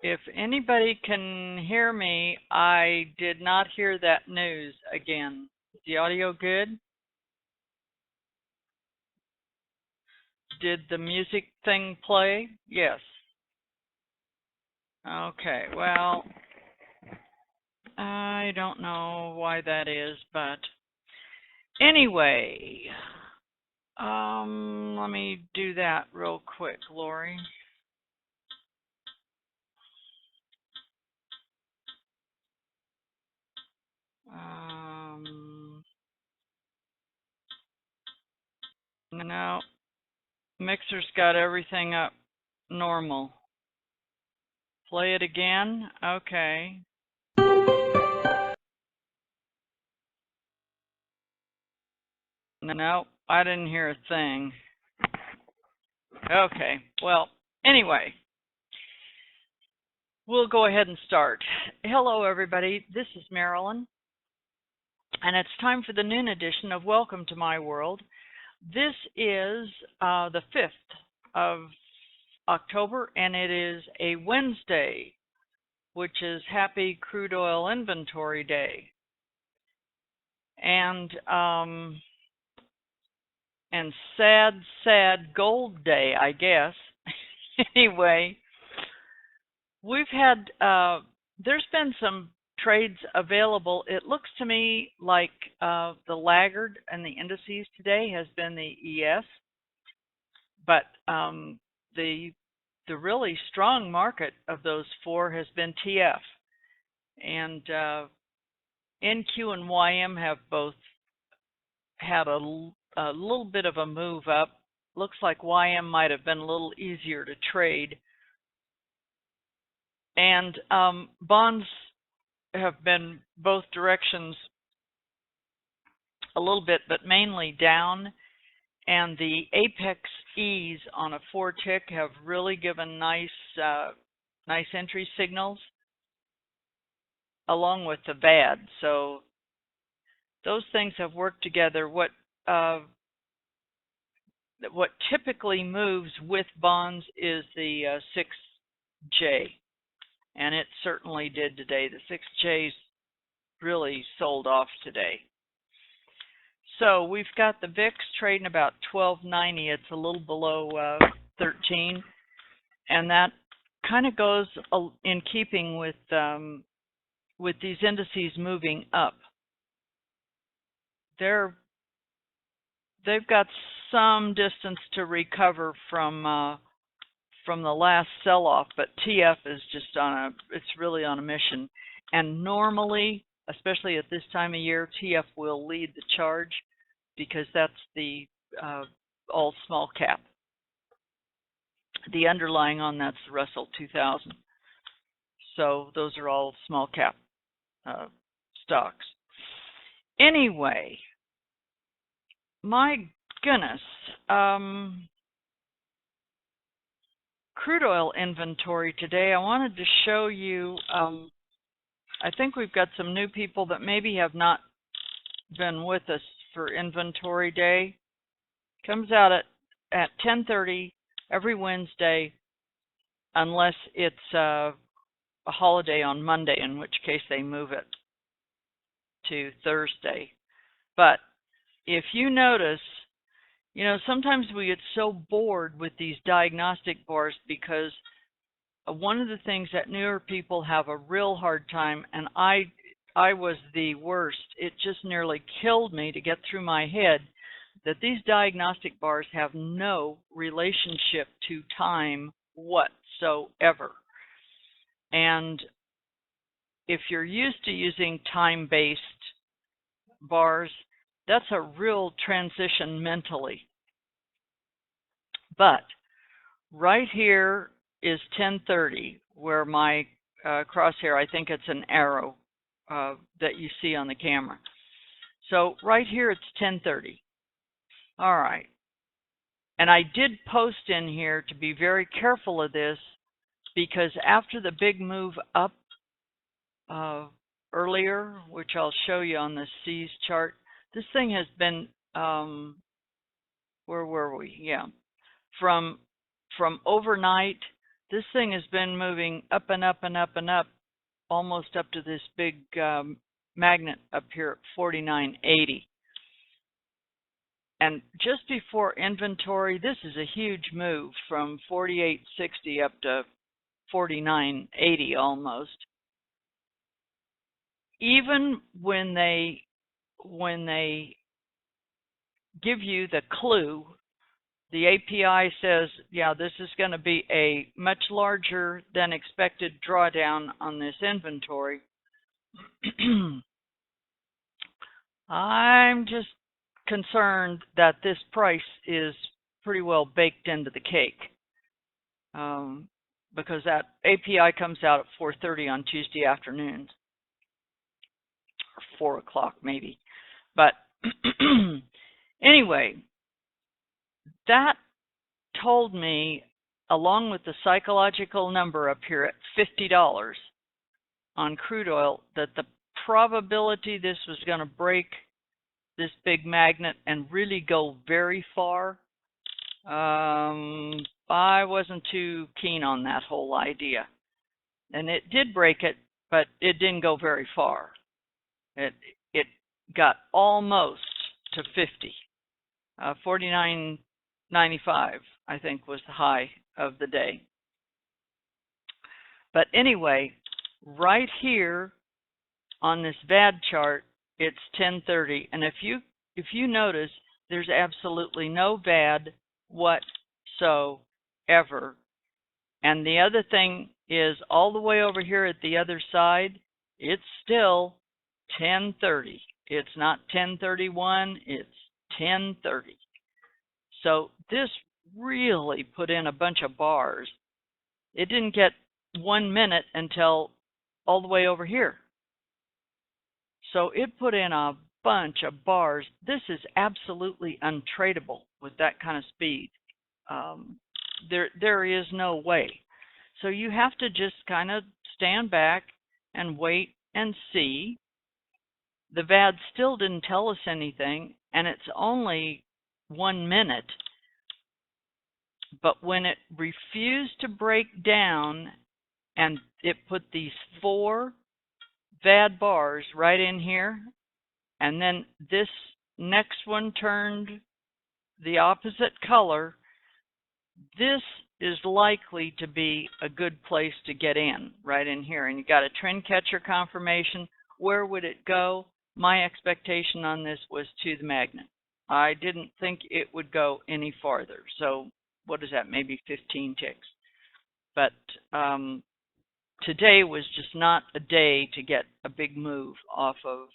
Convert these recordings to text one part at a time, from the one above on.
If anybody can hear me, I did not hear that news again. Is the audio good? Did the music thing play? Yes. Okay, well, I don't know why that is, but anyway, let me do that real quick, Lori. No, Mixer's got everything up normal. Play it again? Okay. No, I didn't hear a thing. Okay, well, anyway, we'll go ahead and start. Hello, everybody. This is Marilyn, and it's time for the noon edition of Welcome to My World. This is the 5th of October, and it is a Wednesday, which is Happy Crude Oil Inventory Day. And sad gold day, I guess. Anyway, we've had, there's been some trades available. It looks to me like the laggard and the indices today has been the ES, but the really strong market of those four has been TF. And NQ and YM have both had a little bit of a move up. Looks like YM might have been a little easier to trade. And bonds have been both directions a little bit, but mainly down. And the apex E's on a 4-tick have really given nice entry signals, along with the VAD. So those things have worked together. What typically moves with bonds is the 6J, and it certainly did today. The 6J's really sold off today. So we've got the VIX trading about 1290. It's a little below 13, and that kind of goes in keeping with these indices moving up. They've got some distance to recover from the last sell-off, but TF is just it's really on a mission. And normally, especially at this time of year, TF will lead the charge because that's the all small cap. The underlying on that's the Russell 2000. So those are all small cap stocks. Anyway, my goodness, crude oil inventory today. I wanted to show you, I think we've got some new people that maybe have not been with us for inventory day. Comes out at 10:30 every Wednesday, unless it's a holiday on Monday, in which case they move it to Thursday. But if you notice, you know, sometimes we get so bored with these diagnostic bars because one of the things that newer people have a real hard time, and I was the worst. It just nearly killed me to get through my head that these diagnostic bars have no relationship to time whatsoever. And if you're used to using time-based bars, that's a real transition mentally. But right here is 10:30, where my crosshair, I think it's an arrow that you see on the camera. So right here it's 10:30. All right. And I did post in here to be very careful of this, because after the big move up earlier, which I'll show you on the C's chart, this thing has been, where were we? Yeah. From overnight, This thing has been moving up and up and up and up, almost up to this big magnet up here at 49.80. And just before inventory, this is a huge move from 48.60 up to 49.80 almost. Even when they give you the clue, the API says, yeah, this is going to be a much larger than expected drawdown on this inventory. I'm just concerned that this price is pretty well baked into the cake, because that API comes out at 4:30 on Tuesday afternoons, or 4 o'clock maybe. But anyway, that told me, along with the psychological number up here at $50 on crude oil, that the probability this was going to break this big magnet and really go very far, I wasn't too keen on that whole idea. And it did break it, but it didn't go very far. It got almost to 50. 49.95, I think, was the high of the day. But anyway, right here on this VAD chart, it's 10:30, and if you notice, there's absolutely no VAD whatsoever. And the other thing is, all the way over here at the other side, it's still 10:30. It's not 10:31, it's 10:30. So this really put in a bunch of bars. It didn't get 1 minute until all the way over here. So it put in a bunch of bars. This is absolutely untradeable with that kind of speed. There is no way. So you have to just kind of stand back and wait and see. The VAD still didn't tell us anything, and it's only 1 minute. But when it refused to break down and it put these 4 VAD bars right in here, and then this next one turned the opposite color, this is likely to be a good place to get in, right in here. And you got a trend catcher confirmation. Where would it go? My expectation on this was to the magnet. I didn't think it would go any farther. So what is that? Maybe 15 ticks. But today was just not a day to get a big move off of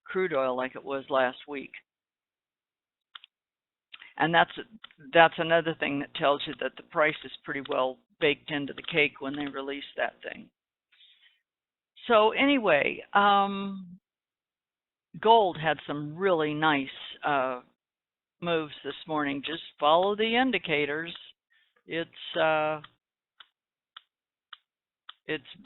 crude oil like it was last week. And that's another thing that tells you that the price is pretty well baked into the cake when they release that thing. So anyway, gold had some really nice moves this morning. Just follow the indicators. It's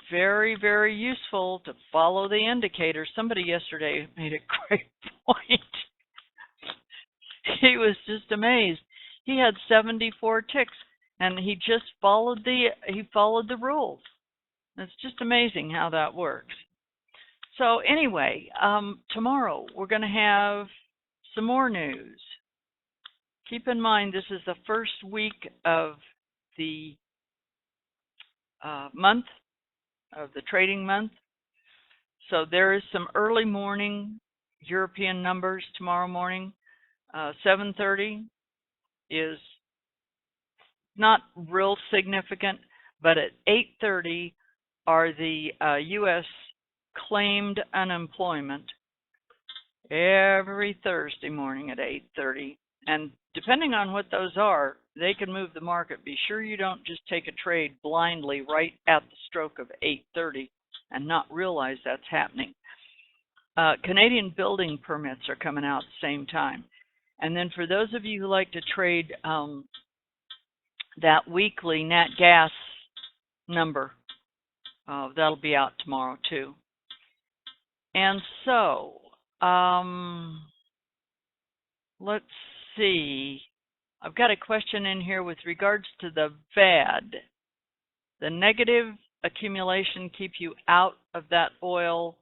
very, very useful to follow the indicators. Somebody yesterday made a great point. He was just amazed. He had 74 ticks, and he just followed the rules. It's just amazing how that works. So anyway, tomorrow we're going to have some more news. Keep in mind, this is the first week of the month, of the trading month. So there is some early morning European numbers tomorrow morning. 7:30 is not real significant, but at 8:30 are the U.S. claimed unemployment every Thursday morning at 8:30. And depending on what those are, they can move the market. Be sure you don't just take a trade blindly right at the stroke of 8:30 and not realize that's happening. Canadian building permits are coming out at the same time. And then for those of you who like to trade that weekly nat gas number, that'll be out tomorrow too. And so, let's see. I've got a question in here with regards to the VAD. The negative accumulation keep you out of that oil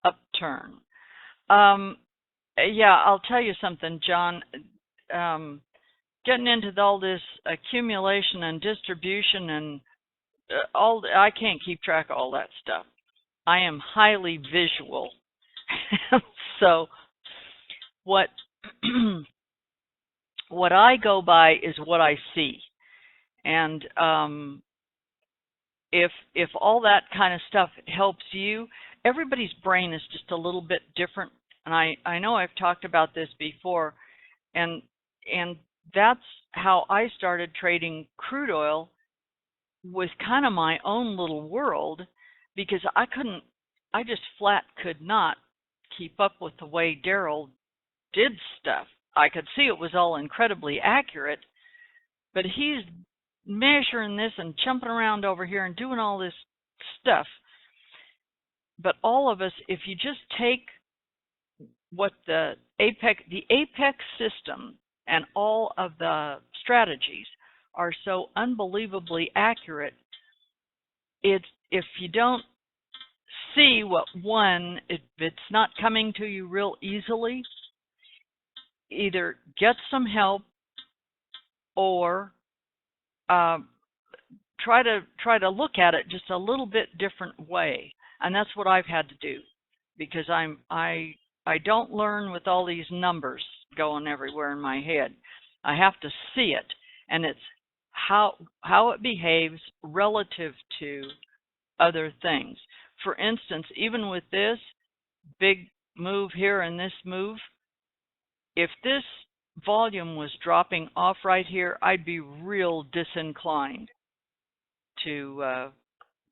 upturn. Yeah, I'll tell you something, John. Getting into all this accumulation and distribution and I can't keep track of all that stuff. I am highly visual. So what what I go by is what I see. And if all that kind of stuff helps you, everybody's brain is just a little bit different. And I know I've talked about this before, and that's how I started trading crude oil, with kind of my own little world, because I just flat could not keep up with the way Daryl did stuff. I could see it was all incredibly accurate, but he's measuring this and jumping around over here and doing all this stuff. But all of us, if you just take what the apex system and all of the strategies are so unbelievably accurate, if you don't see what if it's not coming to you real easily, either get some help or try to look at it just a little bit different way. And that's what I've had to do, because I don't learn with all these numbers going everywhere in my head. I have to see it, and it's how it behaves relative to other things. For instance, even with this big move here and this move, if this volume was dropping off right here, I'd be real disinclined to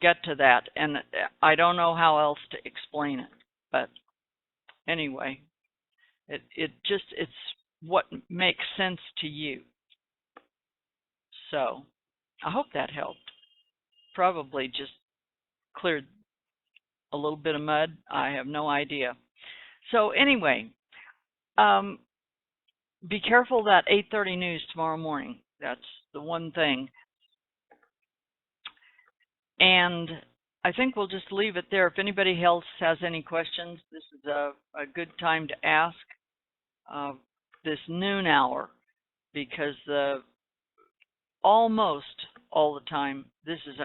get to that, and I don't know how else to explain it. But anyway, it's what makes sense to you. So I hope that helped. Probably just cleared a little bit of mud. I have no idea. So anyway, be careful that 8:30 news tomorrow morning. That's the one thing. And I think we'll just leave it there. If anybody else has any questions, this is a good time to ask this noon hour, because almost all the time this is